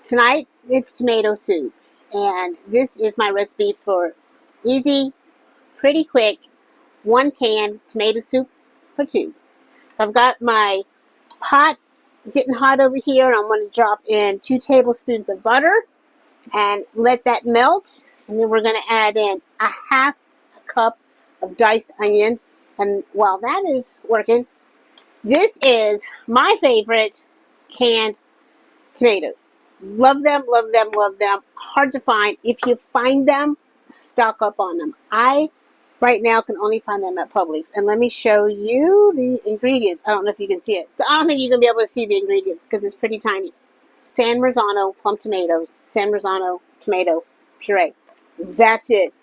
Tonight, it's tomato soup. And this is my recipe for easy, pretty quick, 1-can tomato soup for 2. So I've got my pot getting hot over here. I'm going to drop in 2 tablespoons of butter and let that melt. And then we're going to add in a half a cup of diced onions. And while that is working, this is my favorite canned tomatoes. Love them, love them, love them. Hard to find. If you find them, stock up on them. I, right now, can only find them at Publix. And let me show you the ingredients. I don't know if you can see it. So I don't think you're going to be able to see the ingredients because it's pretty tiny. San Marzano plum tomatoes. San Marzano tomato puree. That's it.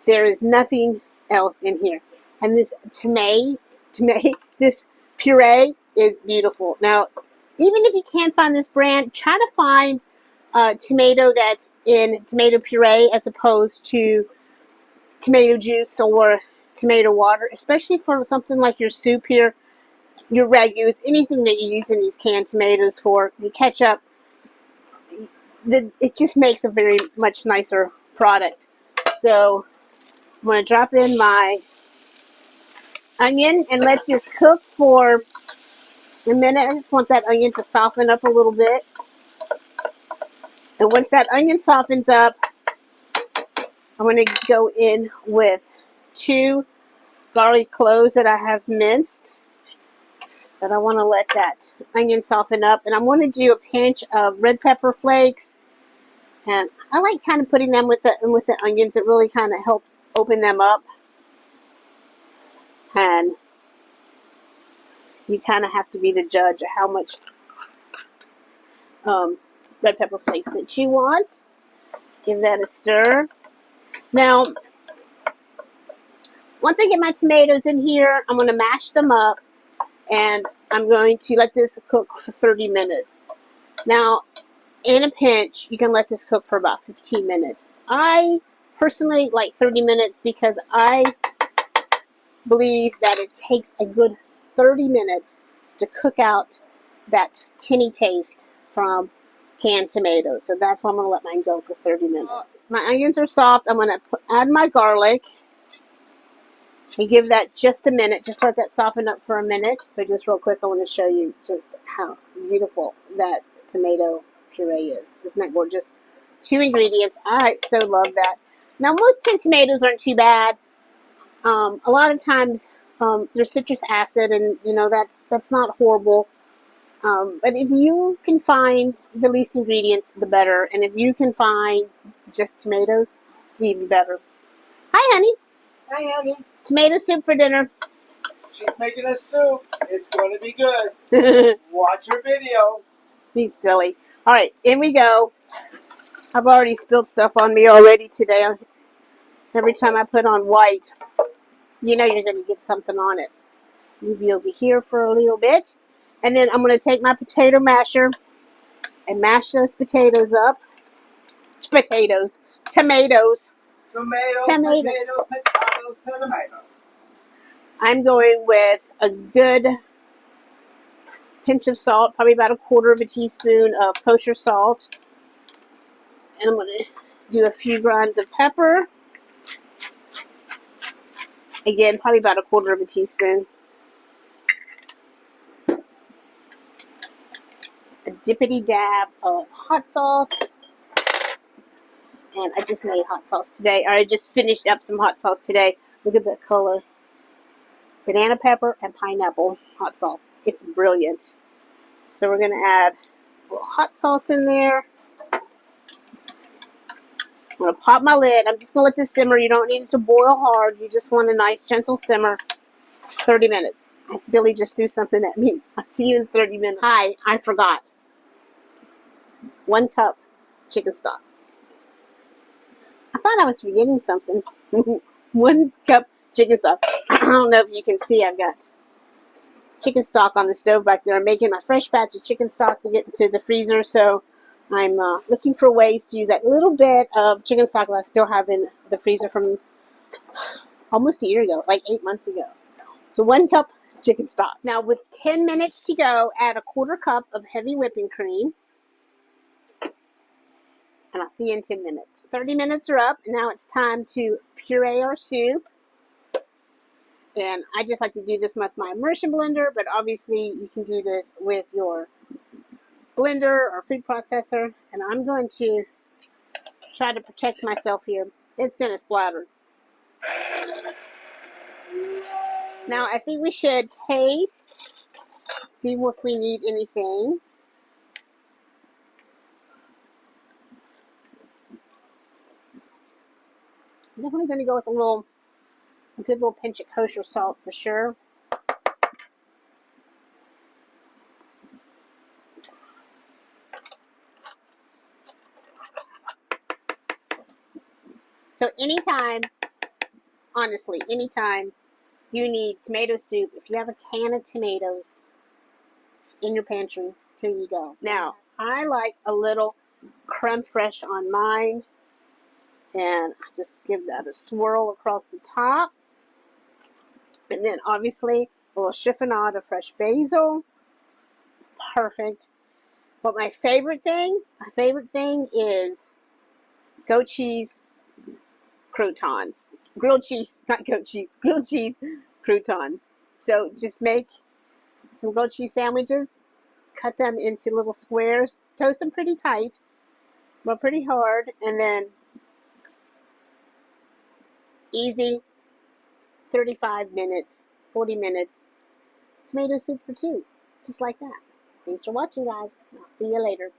There is nothing else in here. And this this puree is beautiful. Now, even if you can't find this brand, try to find a tomato that's in tomato puree as opposed to tomato juice or tomato water, especially for something like your soup here, your ragus, anything that you're using these canned tomatoes for, your ketchup. It just makes a very much nicer product. So I'm going to drop in my onion and let this cook for a minute. I just want that onion to soften up a little bit. And once that onion softens up, I'm going to go in with 2 garlic cloves that I have minced. But I want to let that onion soften up. And I'm going to do a pinch of red pepper flakes. And I like kind of putting them with the onions. It really kind of helps open them up. And you kind of have to be the judge of how much red pepper flakes that you want. Give that a stir. Now, once I get my tomatoes in here, I'm going to mash them up. And I'm going to let this cook for 30 minutes. Now, in a pinch, you can let this cook for about 15 minutes. I personally like 30 minutes because I believe that it takes a good 30 minutes to cook out that tinny taste from canned tomatoes. So that's why I'm going to let mine go for 30 minutes. My onions are soft. I'm going to add my garlic and give that just a minute. Just let that soften up for a minute. So just real quick, I want to show you just how beautiful that tomato puree is. Isn't that gorgeous? 2 ingredients. I so love that. Now, most tin tomatoes aren't too bad. A lot of times there's citrus acid, and you know that's not horrible. But if you can find the least ingredients, the better. And if you can find just tomatoes, even better. Hi, honey. Hi, honey. Tomato soup for dinner. She's making us soup. It's going to be good. Watch her video. He's silly. All right, in we go. I've already spilled stuff on me already today. Every time I put on white, you know you're going to get something on it. Move you over here for a little bit. And then I'm going to take my potato masher and mash those potatoes up. Tomatoes. I'm going with a good pinch of salt, probably about 1/4 teaspoon of kosher salt. And I'm going to do a few grinds of pepper. Again, probably about 1/4 teaspoon. A dippity dab of hot sauce. And I just made hot sauce today. Or I just finished up some hot sauce today. Look at that color. Banana pepper and pineapple hot sauce. It's brilliant. So we're going to add a little hot sauce in there. I'm going to pop my lid. I'm just going to let this simmer. You don't need it to boil hard. You just want a nice gentle simmer. 30 minutes. Billy just threw something at me. I'll see you in 30 minutes. Hi, I forgot. 1 cup chicken stock. I thought I was forgetting something. 1 cup chicken stock. I don't know if you can see, I've got chicken stock on the stove back there. I'm making my fresh batch of chicken stock to get into the freezer, so I'm looking for ways to use that little bit of chicken stock that I still have in the freezer from almost a year ago, like 8 months ago. So 1 cup chicken stock. Now with 10 minutes to go, add 1/4 cup of heavy whipping cream. and I'll see you in 10 minutes. 30 minutes are up, and now it's time to puree our soup. And I just like to do this with my immersion blender, but obviously you can do this with your blender or food processor. And I'm going to try to protect myself here. It's going to splatter. Now I think we should taste, see if we need anything. I'm definitely going to go with a good little pinch of kosher salt for sure. So anytime, honestly, anytime you need tomato soup, if you have a can of tomatoes in your pantry, here you go. Now, I like a little creme fraiche on mine, and I just give that a swirl across the top. And then obviously a little chiffonade of fresh basil. Perfect. But my favorite thing is goat cheese croutons. Grilled cheese, not goat cheese, grilled cheese croutons. So just make some goat cheese sandwiches, cut them into little squares, toast them pretty tight, but pretty hard, and then easy 35 minutes, 40 minutes, tomato soup for two. Just like that. Thanks for watching, guys. I'll see you later.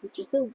Eat your soup.